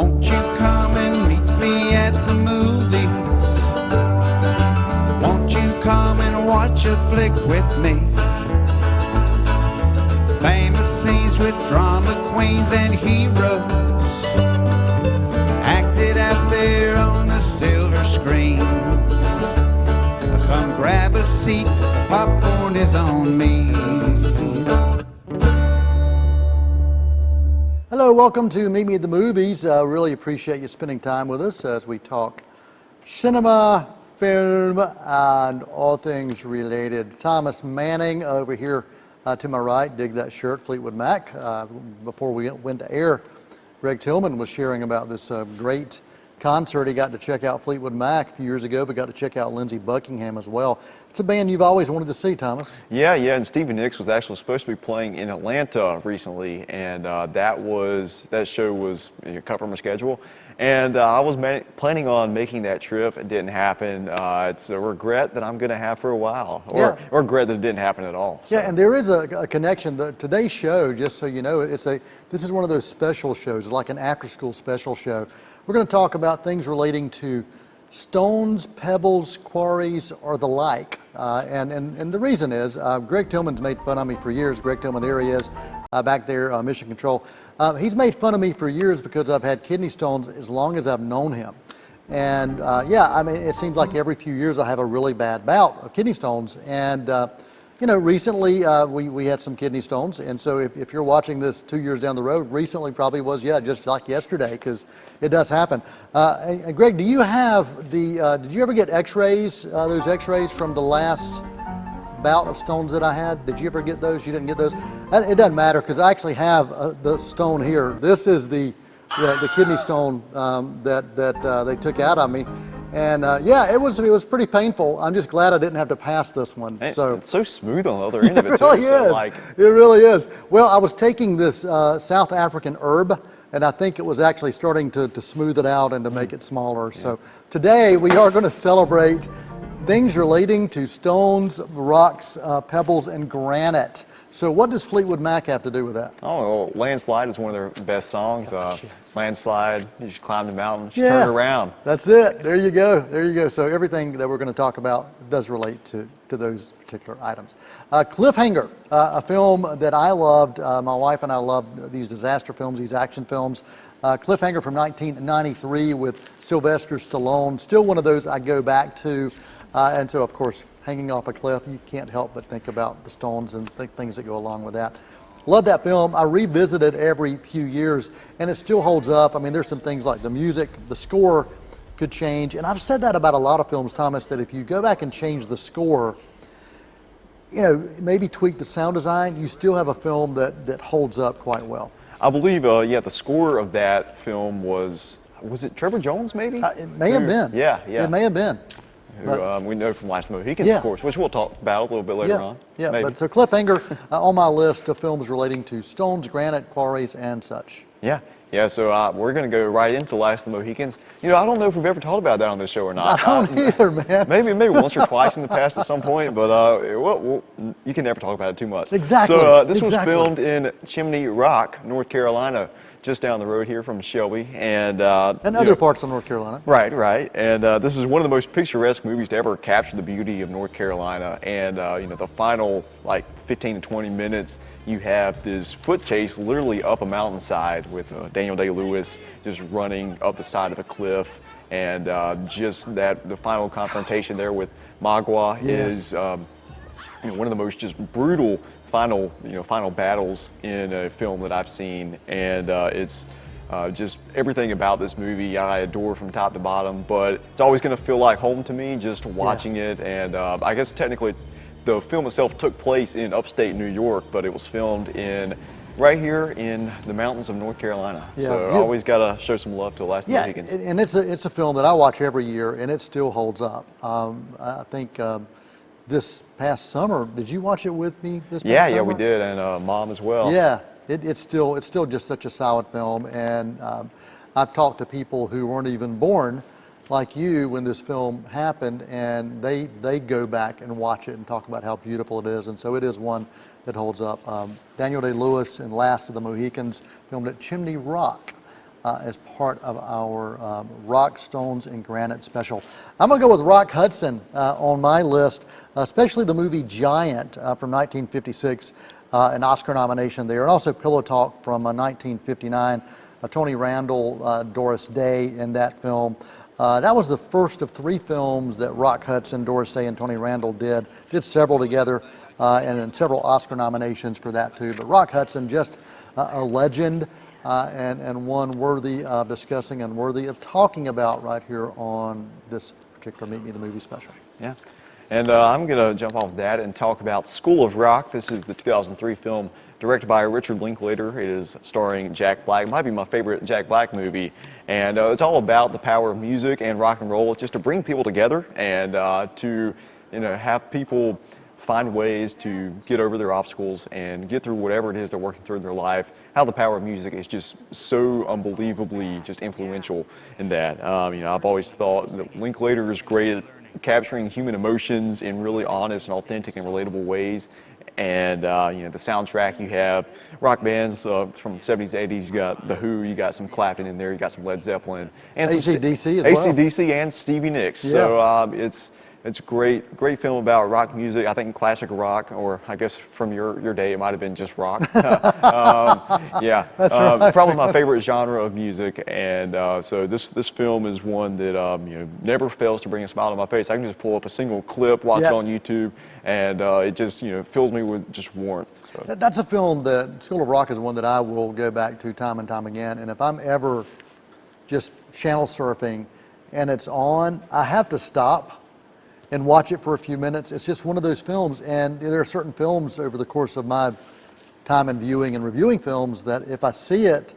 Won't you come and meet me at the movies? Won't you come and watch a flick with me? Famous scenes with drama queens and heroes acted out there on the silver screen. Come grab a seat, the popcorn is on me. Hello, welcome to Meet Me at the Movies. Really appreciate you spending time with us as we talk cinema, film, and all things related. Thomas Manning over here to my right, dig that shirt, Fleetwood Mac. Before we went to air, Greg Tillman was sharing about this great concert. He got to check out Fleetwood Mac a few years ago, but got to check out Lindsey Buckingham as well. It's a band you've always wanted to see, Thomas. Yeah, and Stevie Nicks was actually supposed to be playing in Atlanta recently, and that show was cut from our schedule. And I was planning on making that trip. It didn't happen. It's a regret that I'm going to have for a while, or regret that it didn't happen at all. So. Yeah, and there is a connection. Today's show, just so you know, this is one of those special shows. It's like an after-school special show. We're going to talk about things relating to stones, pebbles, quarries, or the like. And the reason is, Greg Tillman's made fun of me for years. Greg Tillman, there he is, back there, Mission Control. He's made fun of me for years because I've had kidney stones as long as I've known him. And I mean, it seems like every few years I have a really bad bout of kidney stones. And recently we had some kidney stones, and so if you're watching this 2 years down the road, recently probably was, just like yesterday, because it does happen. And Greg, do you have did you ever get x-rays, those x-rays from the last bout of stones that I had? Did you ever get those? You didn't get those? It doesn't matter, because I actually have the stone here. This is the kidney stone that they took out of me. And it was pretty painful. I'm just glad I didn't have to pass this one. It's so smooth on the other end of it, it really is. It really is. Well, I was taking this South African herb, and I think it was actually starting to smooth it out and to make it smaller. Yeah. So today we are going to celebrate things relating to stones, rocks, pebbles, and granite. So what does Fleetwood Mac have to do with that? Oh, well, Landslide is one of their best songs. Landslide, you just climb the mountain, turn it around. That's it. There you go. There you go. So everything that we're going to talk about does relate to those particular items. Cliffhanger, a film that I loved. My wife and I loved these disaster films, these action films. Cliffhanger from 1993 with Sylvester Stallone. Still one of those I go back to. And so, of course, hanging off a cliff, you can't help but think about the stones and things that go along with that. Love that film. I revisit it every few years, and it still holds up. I mean, there's some things like the music, the score could change. And I've said that about a lot of films, Thomas, that if you go back and change the score, maybe tweak the sound design, you still have a film that holds up quite well. I believe, the score of that film was it Trevor Jones, maybe? It may have been. Yeah. It may have been. Who we know from Last Mohicans, of course, which we'll talk about a little bit later on. Yeah, maybe. But so Cliffhanger on my list of films relating to stones, granite, quarries, and such. Yeah, so we're going to go right into Last of the Mohicans. I don't know if we've ever talked about that on this show or not. I don't either, man. Maybe once or twice in the past at some point, but you can never talk about it too much. Exactly. So this was filmed in Chimney Rock, North Carolina, just down the road here from Shelby, and other parts of North Carolina. Right. And this is one of the most picturesque movies to ever capture the beauty of North Carolina. And the final 15 to 20 minutes, you have this foot chase literally up a mountainside with Daniel Day-Lewis just running up the side of a cliff, and just the final confrontation there with Magua is one of the most just brutal final battles in a film that I've seen, and it's just everything about this movie I adore from top to bottom. But it's always going to feel like home to me just watching it. And I guess technically, the film itself took place in upstate New York, but it was filmed right here in the mountains of North Carolina. Yeah. So I always got to show some love to Last of the Mohicans. And it's a film that I watch every year, and it still holds up. I think. This past summer, did you watch it with me this past summer? Yeah, we did, and Mom as well. Yeah, it's still just such a solid film, and I've talked to people who weren't even born, like you, when this film happened, and they go back and watch it and talk about how beautiful it is, and so it is one that holds up. Daniel Day-Lewis in Last of the Mohicans, filmed at Chimney Rock, as part of our Rock, Stones, and Granite special. I'm going to go with Rock Hudson on my list, especially the movie Giant from 1956, an Oscar nomination there, and also Pillow Talk from 1959. Tony Randall, Doris Day in that film. That was the first of 3 films that Rock Hudson, Doris Day, and Tony Randall did several together, and then several Oscar nominations for that too. But Rock Hudson, just a legend, and one worthy of discussing and worthy of talking about right here on this particular Meet Me the Movie special. Yeah. And I'm going to jump off that and talk about School of Rock. This is the 2003 film directed by Richard Linklater. It is starring Jack Black. It might be my favorite Jack Black movie. And it's all about the power of music and rock and roll. It's just to bring people together and to have people find ways to get over their obstacles and get through whatever it is they're working through in their life. How the power of music is just so unbelievably just influential in that. I've always thought that Linklater is great at capturing human emotions in really honest and authentic and relatable ways. And the soundtrack, you have rock bands from the 70s, 80s. You got The Who, you got some Clapton in there, you got some Led Zeppelin, and AC/DC as well. AC/DC and Stevie Nicks. Yeah. So it's a great film about rock music. I think classic rock, or I guess from your day, it might have been just rock. Yeah, That's right. Probably my favorite genre of music. And so this film is one that never fails to bring a smile to my face. I can just pull up a single clip, watch it on YouTube, and it just fills me with just warmth. So. That's a film that School of Rock is one that I will go back to time and time again. And if I'm ever just channel surfing and it's on, I have to stop and watch it for a few minutes. It's just one of those films, and there are certain films over the course of my time in viewing and reviewing films that if I see it,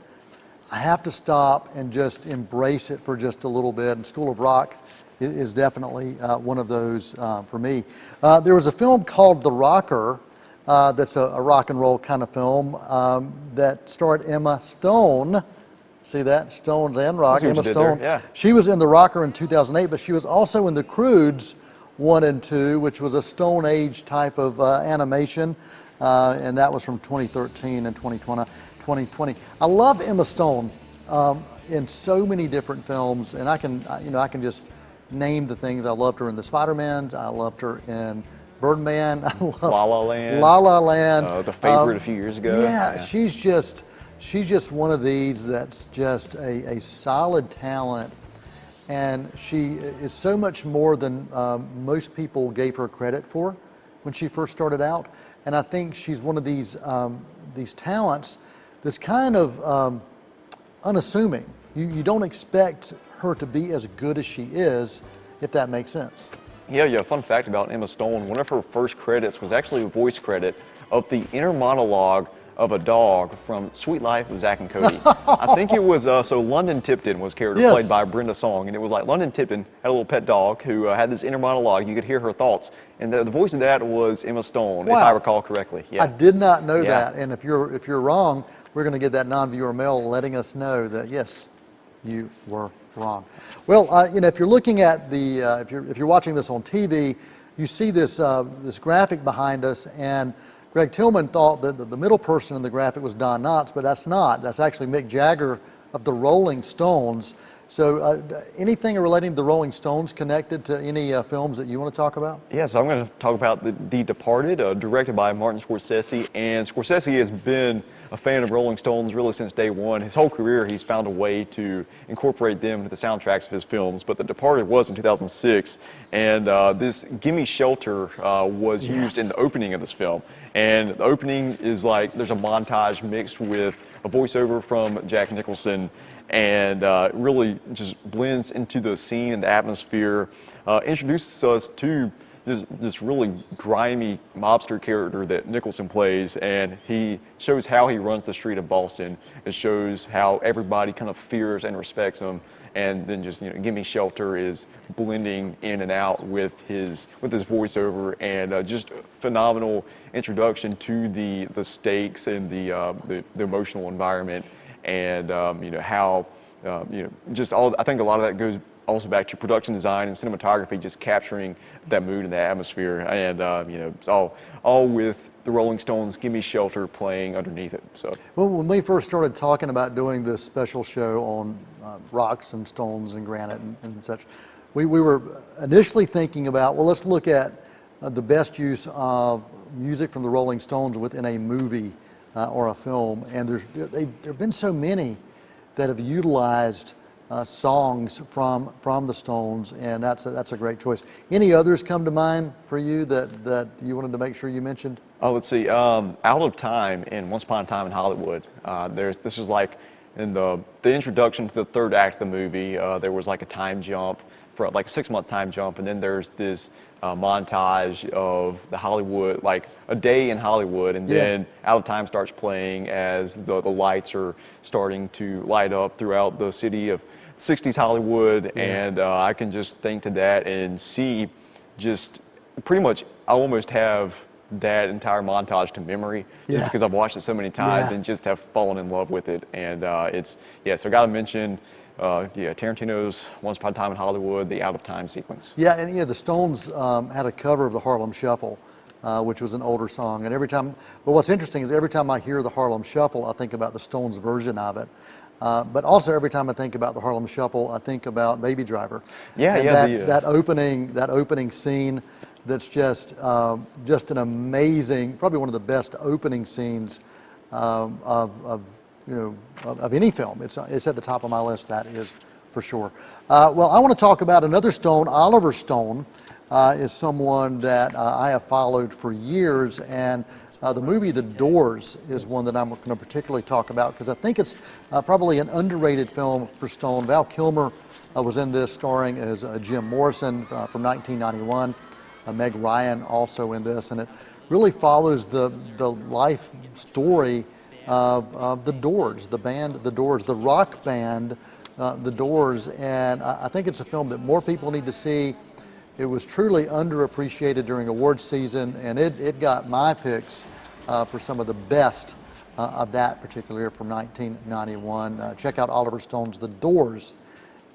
I have to stop and just embrace it for just a little bit, and School of Rock is definitely one of those for me. There was a film called The Rocker that's a rock and roll kind of film that starred Emma Stone. See that? Stones and rock. Emma Stone. Yeah. She was in The Rocker in 2008, but she was also in The Croods 1 and 2, which was a Stone Age type of animation, and that was from 2013 and 2020. I love Emma Stone in so many different films, and I can just name the things. I loved her in the Spider-Mans. I loved her in Birdman. I loved La La Land. La La Land. The Favorite a few years ago. Yeah, she's just one of these that's just a solid talent. And she is so much more than most people gave her credit for when she first started out. And I think she's one of these talents that's kind of unassuming. You don't expect her to be as good as she is, if that makes sense. Yeah. Fun fact about Emma Stone, one of her first credits was actually a voice credit of the inner monologue of a dog from Sweet Life of Zack and Cody. I think it was, so London Tipton was character played by Brenda Song, and it was like London Tipton had a little pet dog who had this inner monologue. You could hear her thoughts, and the voice of that was Emma Stone, if I recall correctly. Yeah. I did not know that, and if you're wrong, we're going to get that non-viewer mail letting us know that yes, you were wrong. Well, if you're looking at the, if you're watching this on TV, you see this this graphic behind us, and Greg Tillman thought that the middle person in the graphic was Don Knotts, but that's not. That's actually Mick Jagger of the Rolling Stones. So anything relating to the Rolling Stones connected to any films that you want to talk about? Yeah, so I'm going to talk about The Departed, directed by Martin Scorsese. And Scorsese has been a fan of Rolling Stones really since day one. His whole career, he's found a way to incorporate them into the soundtracks of his films. But The Departed was in 2006, and this Gimme Shelter was used in the opening of this film. And the opening is like, there's a montage mixed with a voiceover from Jack Nicholson, and really just blends into the scene and the atmosphere, introduces us to this really grimy mobster character that Nicholson plays, and he shows how he runs the street of Boston. It shows how everybody kind of fears and respects him, and then just Gimme Shelter is blending in and out with his voiceover, and just a phenomenal introduction to the stakes and the emotional environment, and how just all. I think a lot of that goes also back to production design and cinematography, just capturing that mood and that atmosphere, and it's all with the Rolling Stones' "Gimme Shelter" playing underneath it. So, Well, when we first started talking about doing this special show on rocks and stones and granite and such, we were initially thinking about, well, let's look at the best use of music from the Rolling Stones within a movie or a film. And there have been so many that have utilized songs from the Stones, and that's a great choice. Any others come to mind for you that you wanted to make sure you mentioned? oh, let's see. Out of Time in Once Upon a Time in Hollywood. This was like in the introduction to the third act of the movie. There was like a time jump, for like a 6-month time jump, and then there's this montage of the Hollywood, like a day in Hollywood, and then Out of Time starts playing as the lights are starting to light up throughout the city of 60s Hollywood, and I can just think to that and see just pretty much, I almost have that entire montage to memory just because I've watched it so many times and just have fallen in love with it. And so I got to mention Tarantino's Once Upon a Time in Hollywood, the Out of Time sequence. Yeah, and the Stones had a cover of the Harlem Shuffle, which was an older song. And but what's interesting is every time I hear the Harlem Shuffle, I think about the Stones version of it. But also every time I think about the Harlem Shuffle, I think about Baby Driver. That opening scene that's just an amazing, probably one of the best opening scenes of any film. It's at the top of my list, that is for sure. Well, I want to talk about another Stone. Oliver Stone is someone that I have followed for years, and the movie The Doors is one that I'm going to particularly talk about because I think it's probably an underrated film for Stone. Val Kilmer was in this, starring as Jim Morrison from 1991. Meg Ryan also in this, and it really follows the life story of The Doors, the band The Doors, the rock band The Doors, and I think it's a film that more people need to see. It was truly underappreciated during awards season, and it got my picks for some of the best of that particular year from 1991. Check out Oliver Stone's The Doors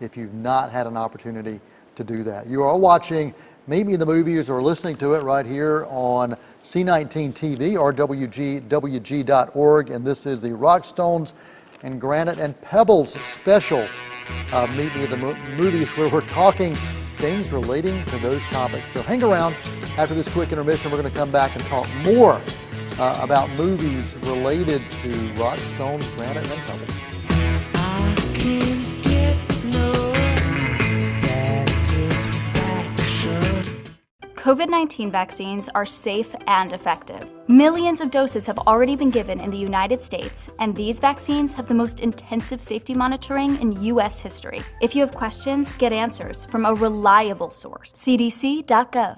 if you've not had an opportunity to do that. You are watching Meet Me in the Movies or listening to it right here on C19 TV or WGWG.org, and this is the Rock, Stones, and Granite and Pebbles special Meet Me in the Movies, where we're talking things relating to those topics. So hang around. After this quick intermission, we're going to come back and talk more about movies related to rock, stones, granite, and pebbles. I can't get no satisfaction. COVID-19 vaccines are safe and effective. Millions of doses have already been given in the United States, and these vaccines have the most intensive safety monitoring in U.S. history. If you have questions, get answers from a reliable source. CDC.gov.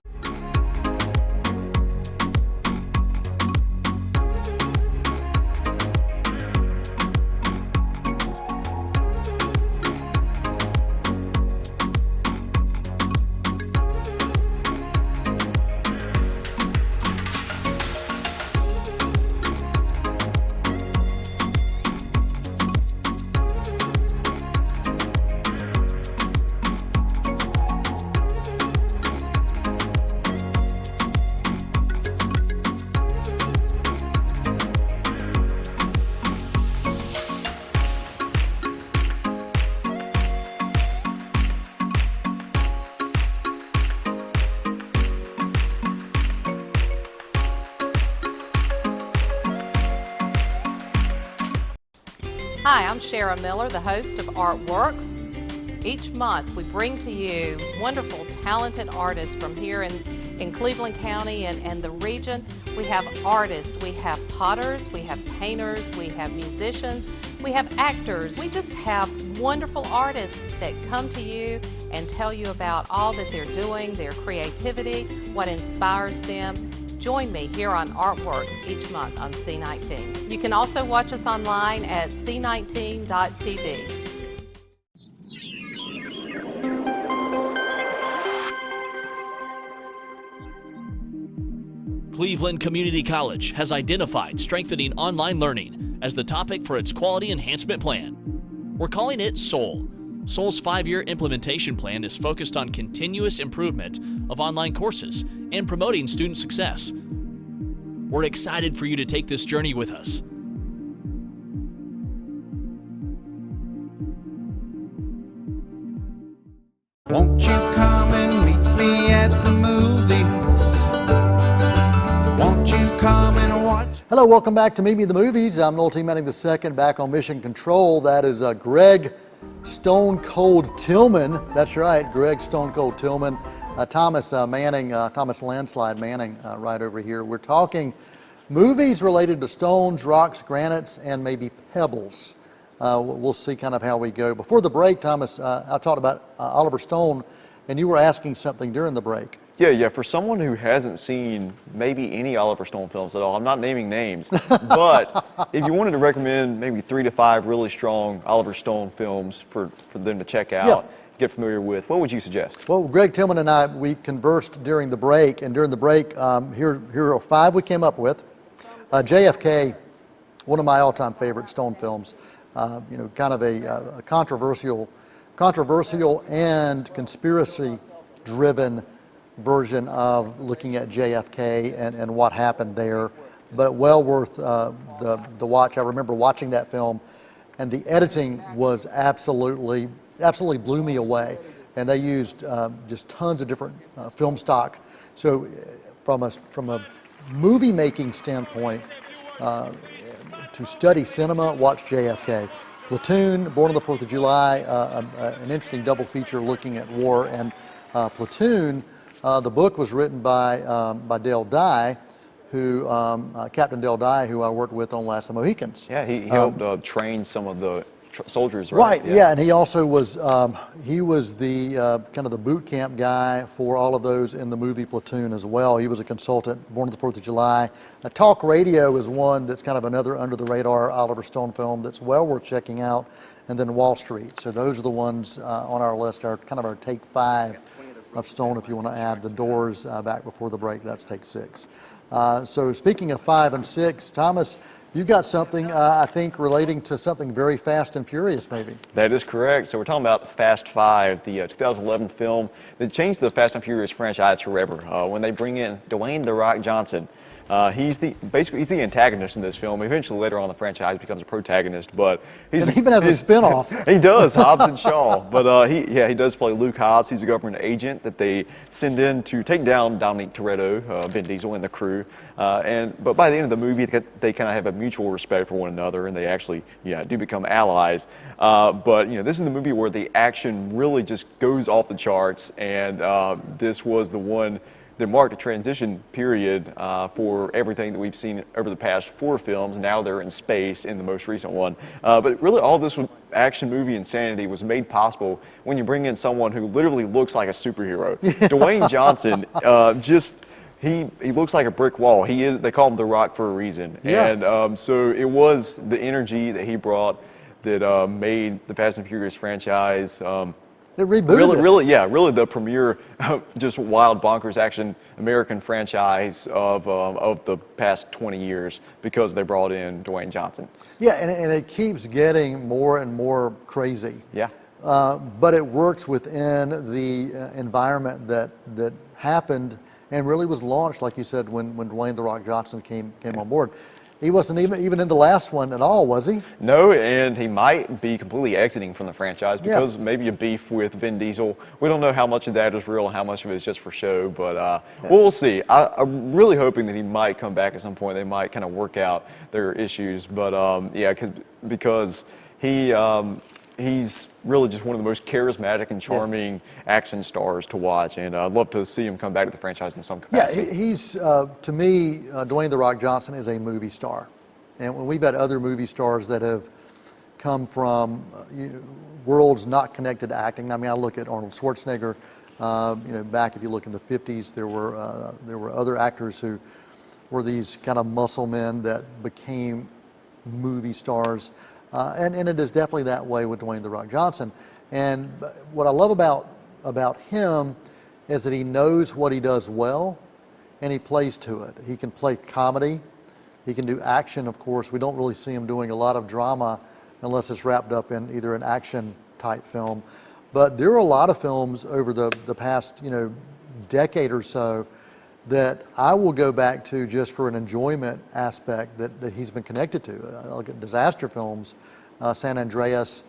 Hi, I'm Shara Miller, the host of Artworks. Each month we bring to you wonderful, talented artists from here in Cleveland County and the region. We have artists, we have potters, we have painters, we have musicians, we have actors. We just have wonderful artists that come to you and tell you about all that they're doing, their creativity, what inspires them. Join me here on Artworks each month on C19. You can also watch us online at C19.tv. Cleveland Community College has identified strengthening online learning as the topic for its quality enhancement plan. We're calling it SOUL. SOUL's 5-year implementation plan is focused on continuous improvement of online courses and promoting student success. We're excited for you to take this journey with us. Won't you come and meet me at the movies? Won't you come and watch? Hello, welcome back to Meet Me at the Movies. I'm Noel T. Manning II, back on Mission Control. That is Greg Stone Cold Tillman. That's right, Greg Stone Cold Tillman. Thomas Manning, Thomas Landslide Manning, right over here. We're talking movies related to stones, rocks, granites, and maybe pebbles. We'll see kind of how we go. Before the break, Thomas, I talked about Oliver Stone, and you were asking something during the break. Yeah. For someone who hasn't seen maybe any Oliver Stone films at all, I'm not naming names, but if you wanted to recommend maybe 3 to 5 really strong Oliver Stone films for them to check out, get familiar with, what would you suggest? Well, Greg Tillman and I, we conversed during the break, and during the break, here are 5 we came up with. JFK, one of my all-time favorite Stone films. Kind of a controversial and conspiracy-driven version of looking at JFK and what happened there, but well worth the watch. I remember watching that film, and the editing was absolutely blew me away. And they used just tons of different film stock. So from a movie making standpoint, to study cinema, watch JFK. Platoon, Born on the 4th of July, an interesting double feature looking at war. And Platoon, the book was written by Dale Dye, who Captain Dale Dye, who I worked with on Last of the Mohicans. Yeah, he helped train some of the soldiers, right? Yeah, and he also was the kind of the boot camp guy for all of those in the movie Platoon as well. He was a consultant. Born on the 4th of July. Talk Radio is one that's kind of another under the radar Oliver Stone film that's well worth checking out. And then Wall Street. So those are the ones on our list. Are kind of our take 5 of Stone. If you want to add The Doors back before the break, that's take 6. So speaking of 5 and 6, Thomas, you got something, I think, relating to something very Fast and Furious, maybe. That is correct. So we're talking about Fast 5, the 2011 film that changed the Fast and Furious franchise forever. When they bring in Dwayne "The Rock" Johnson, he's the antagonist in this film. Eventually, later on, the franchise becomes a protagonist, but and even has a spinoff. He does, Hobbs and Shaw. But he does play Luke Hobbs. He's a government agent that they send in to take down Dominic Toretto, Vin Diesel, and the crew. But by the end of the movie, they kind of have a mutual respect for one another, and they actually do become allies. But this is the movie where the action really just goes off the charts, and this was that marked a transition period for everything that we've seen over the past 4 films. Now they're in space in the most recent one. But really all this action movie insanity was made possible when you bring in someone who literally looks like a superhero. Dwayne Johnson, he looks like a brick wall. They call him The Rock for a reason. Yeah. And so it was the energy that he brought that made the Fast and Furious franchise It rebooted it. really the premier, just wild, bonkers action American franchise of the past 20 years because they brought in Dwayne Johnson. Yeah, and it keeps getting more and more crazy. Yeah. But it works within the environment that happened and really was launched, like you said, when Dwayne "The Rock" Johnson came on board. He wasn't even in the last one at all, was he? No, and he might be completely exiting from the franchise because maybe a beef with Vin Diesel. We don't know how much of that is real and how much of it is just for show, but we'll see. I'm really hoping that he might come back at some point. They might kind of work out their issues, but because he's really just one of the most charismatic and charming action stars to watch, and I'd love to see him come back to the franchise in some capacity. Yeah, he's, to me, Dwayne "The Rock" Johnson is a movie star. And when we've had other movie stars that have come from worlds not connected to acting, I mean, I look at Arnold Schwarzenegger, back if you look in the 50s, there were other actors who were these kind of muscle men that became movie stars. And it is definitely that way with Dwayne "The Rock" Johnson. And what I love about him is that he knows what he does well, and he plays to it. He can play comedy. He can do action, of course. We don't really see him doing a lot of drama unless it's wrapped up in either an action-type film. But there are a lot of films over the past, decade or so that I will go back to just for an enjoyment aspect that he's been connected to. Look at disaster films, San Andreas,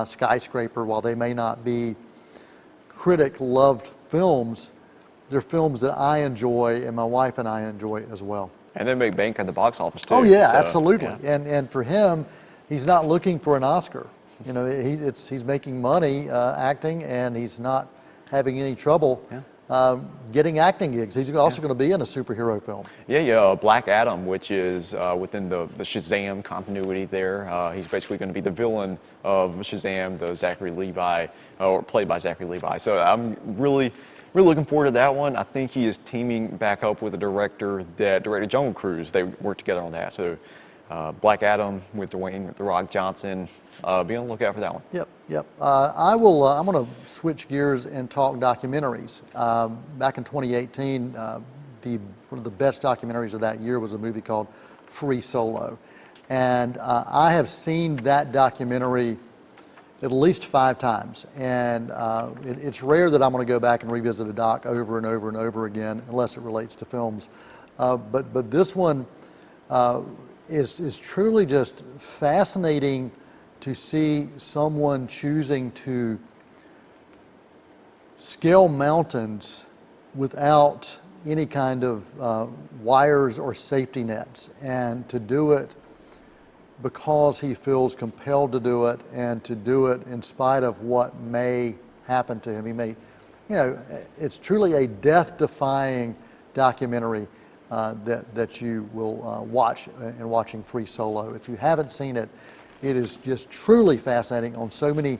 Skyscraper, while they may not be critic-loved films, they're films that I enjoy and my wife and I enjoy as well. And they make bank at the box office too. Oh yeah, so, absolutely. yeah. And for him, he's not looking for an Oscar. You know, he's making money acting, and he's not having any trouble getting acting gigs. He's also going to be in a superhero film. Yeah, Black Adam, which is within the Shazam continuity there. He's basically going to be the villain of Shazam, the Zachary Levi, or played by Zachary Levi. So I'm really looking forward to that one. I think he is teaming back up with a director that directed Jungle Cruise. They worked together on that. So Black Adam with Dwayne "The Rock" Johnson. Be on the lookout for that one. Yep. I'm going to switch gears and talk documentaries. Back in 2018, one of the best documentaries of that year was a movie called Free Solo. And I have seen that documentary at least 5 times. And it's rare that I'm going to go back and revisit a doc over and over and over again, unless it relates to films. But this one is truly just fascinating to see someone choosing to scale mountains without any kind of wires or safety nets, and to do it because he feels compelled to do it, and to do it in spite of what may happen to him. He may, it's truly a death-defying documentary that you will watch in watching Free Solo. If you haven't seen it, it is just truly fascinating on so many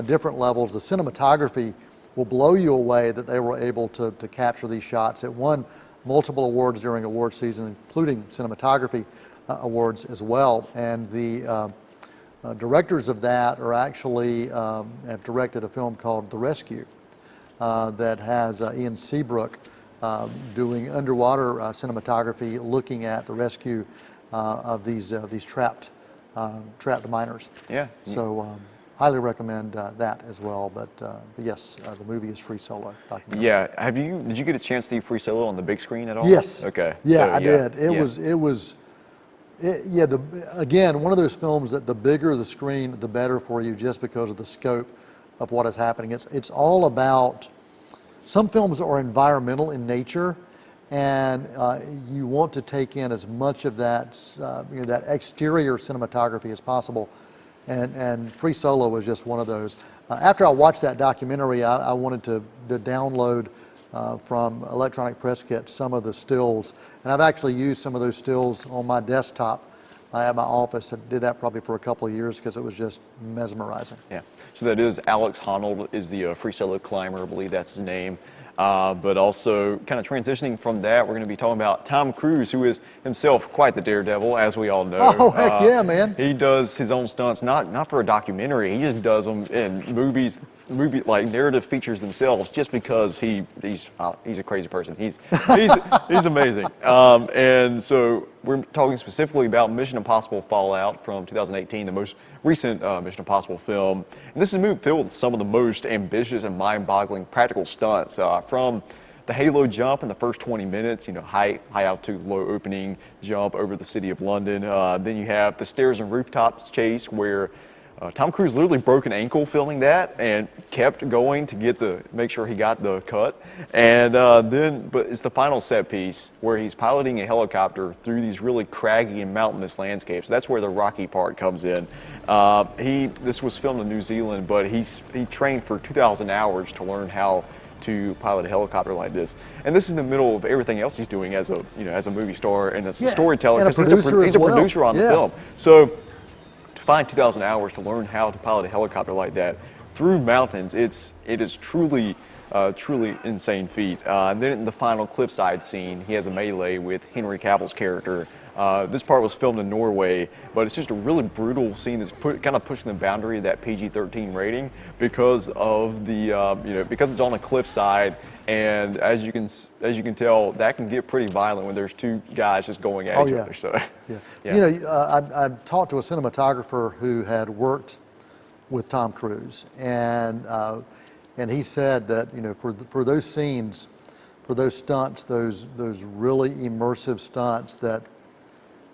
different levels. The cinematography will blow you away that they were able to capture these shots. It won multiple awards during award season, including cinematography awards as well. And the directors of that are actually have directed a film called The Rescue that has Ian Seabrook doing underwater cinematography, looking at the rescue of these trapped miners. Yeah. So highly recommend that as well. But yes, the movie is Free Solo documentary. Yeah. Did you get a chance to see Free Solo on the big screen at all? Yes. Okay. Yeah, So, I did. Again, one of those films that the bigger the screen, the better for you, just because of the scope of what is happening. It's all about. Some films are environmental in nature, and you want to take in as much of that, that exterior cinematography as possible. And Free Solo was just one of those. After I watched that documentary, I wanted to download from Electronic Press Kit some of the stills, and I've actually used some of those stills on my desktop at my office. I did that probably for a couple of years because it was just mesmerizing. Yeah. So that is Alex Honnold is the Free Solo climber, I believe that's his name. But also kind of transitioning from that, we're going to be talking about Tom Cruise, who is himself quite the daredevil, as we all know. Oh, heck yeah, man. He does his own stunts, not for a documentary. He just does them in movies like narrative features themselves, just because he's a crazy person. He's amazing. And so we're talking specifically about Mission Impossible Fallout from 2018, the most recent Mission Impossible film. And this is a movie filled with some of the most ambitious and mind-boggling practical stunts, from the Halo jump in the first 20 minutes, high altitude, low opening jump over the city of London. Then you have the stairs and rooftops chase, where Tom Cruise literally broke an ankle filming that and kept going to make sure he got the cut. And but it's the final set piece where he's piloting a helicopter through these really craggy and mountainous landscapes. That's where the rocky part comes in. This was filmed in New Zealand, but he trained for 2,000 hours to learn how to pilot a helicopter like this. And this is in the middle of everything else he's doing as a movie star and as a storyteller. And a producer he's a well. producer on the film. So to find 2,000 hours to learn how to pilot a helicopter like that through mountains, it is truly insane feat. And then in the final cliffside scene, he has a melee with Henry Cavill's character. This part was filmed in Norway, but it's just a really brutal scene that's kind of pushing the boundary of that PG-13 rating because of because it's on a cliffside, and as you can tell, that can get pretty violent when there's two guys just going at each other. So, yeah. I talked to a cinematographer who had worked with Tom Cruise, and he said that for those scenes, for those stunts, those really immersive stunts that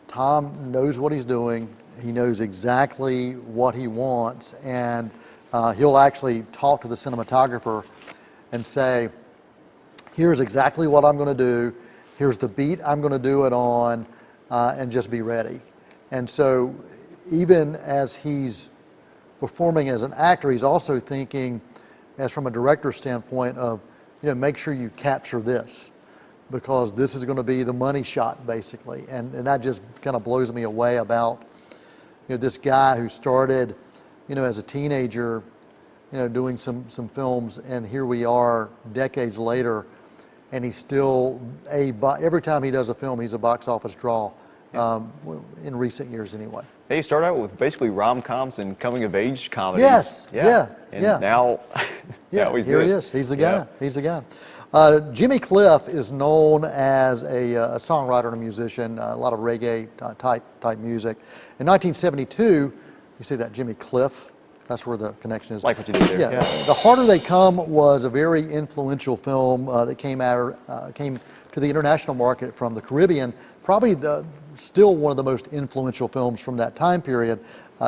Tom knows what he's doing. He knows exactly what he wants, and he'll actually talk to the cinematographer and say, here's exactly what I'm going to do, here's the beat I'm going to do it on, and just be ready. And so even as he's performing as an actor, he's also thinking, as from a director's standpoint, of, make sure you capture this, because this is going to be the money shot, basically. And that just kind of blows me away about, this guy who started, as a teenager, doing some films, and here we are decades later, and he's still every time he does a film, he's a box office draw, in recent years anyway. Hey, he started out with basically rom-coms and coming-of-age comedies. Yes, yeah. Now, now he's here this. he is. He's the guy. He's the guy. Jimmy Cliff is known as a songwriter and a musician, a lot of reggae type music. In 1972, you see that Jimmy Cliff. That's where the connection is. Like what you did there. Yeah. The Harder They Come was a very influential film that came to the international market from the Caribbean. Probably still one of the most influential films from that time period.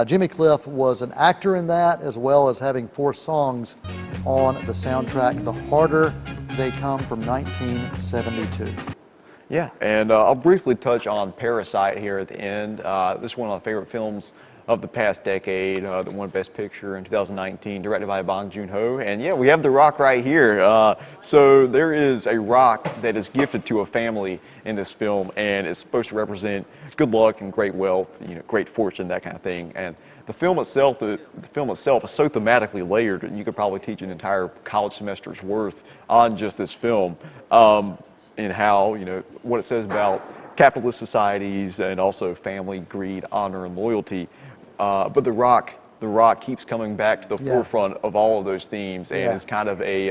Jimmy Cliff was an actor in that, as well as having 4 songs on the soundtrack. The Harder They Come from 1972. Yeah, and I'll briefly touch on Parasite here at the end. This is one of my favorite films of the past decade, that won Best Picture in 2019, directed by Bong Joon-ho. And yeah, we have the rock right here. So there is a rock that is gifted to a family in this film, and it's supposed to represent good luck and great wealth, great fortune, that kind of thing. And the film itself, the film itself is so thematically layered, and you could probably teach an entire college semester's worth on just this film, and how, what it says about capitalist societies and also family, greed, honor, and loyalty. But the rock keeps coming back to the forefront of all of those themes, and it's kind of a,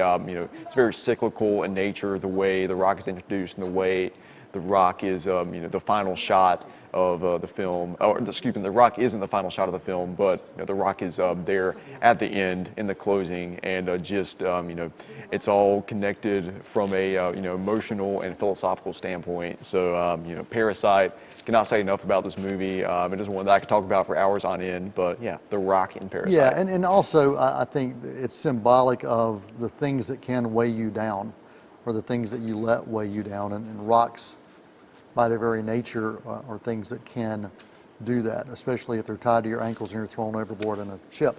it's very cyclical in nature, the way the rock is introduced and the way the rock is, the final shot of the film. Or, excuse me, the rock isn't the final shot of the film, but the rock is there at the end in the closing, and it's all connected from a emotional and philosophical standpoint. So Parasite, cannot say enough about this movie. It is one that I could talk about for hours on end, but yeah, the rock in Parasite. Yeah, and also I think it's symbolic of the things that can weigh you down, or the things that you let weigh you down, and rocks, by their very nature, are things that can do that, especially if they're tied to your ankles and you're thrown overboard in a ship.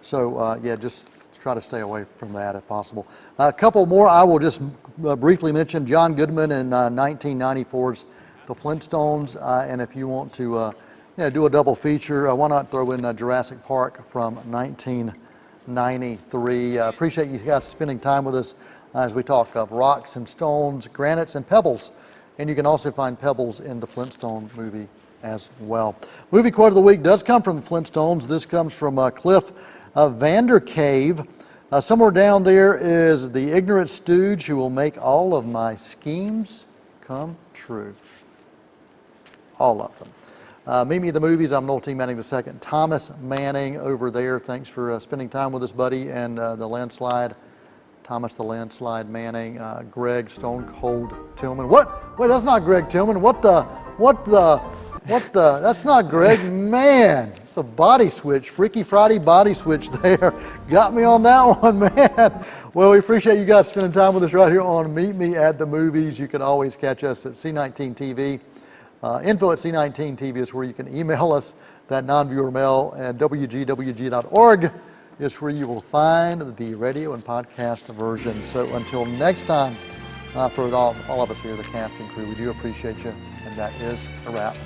So yeah, just try to stay away from that if possible. A couple more I will just briefly mention. John Goodman in 1994's The Flintstones, and if you want to do a double feature, why not throw in Jurassic Park from 1993. Appreciate you guys spending time with us as we talk of rocks and stones, granites and pebbles. And you can also find pebbles in the Flintstone movie as well. Movie quote of the week does come from the Flintstones. This comes from Cliff Vandercave. Somewhere down there is the ignorant stooge who will make all of my schemes come true. All of them. Meet me at the movies. I'm Noel T. Manning II. Thomas Manning over there. Thanks for spending time with us, buddy. And the landslide, Thomas the Landslide Manning, Greg Stone Cold Tillman. What? Wait, that's not Greg Tillman. What the? That's not Greg. Man, it's a body switch. Freaky Friday body switch there. Got me on that one, man. Well, we appreciate you guys spending time with us right here on Meet Me at the Movies. You can always catch us at C19 TV. Info at C19 TV is where you can email us that non-viewer mail, and WGWG.org is where you will find the radio and podcast version. So until next time, for all of us here, the cast and crew, we do appreciate you, and that is a wrap.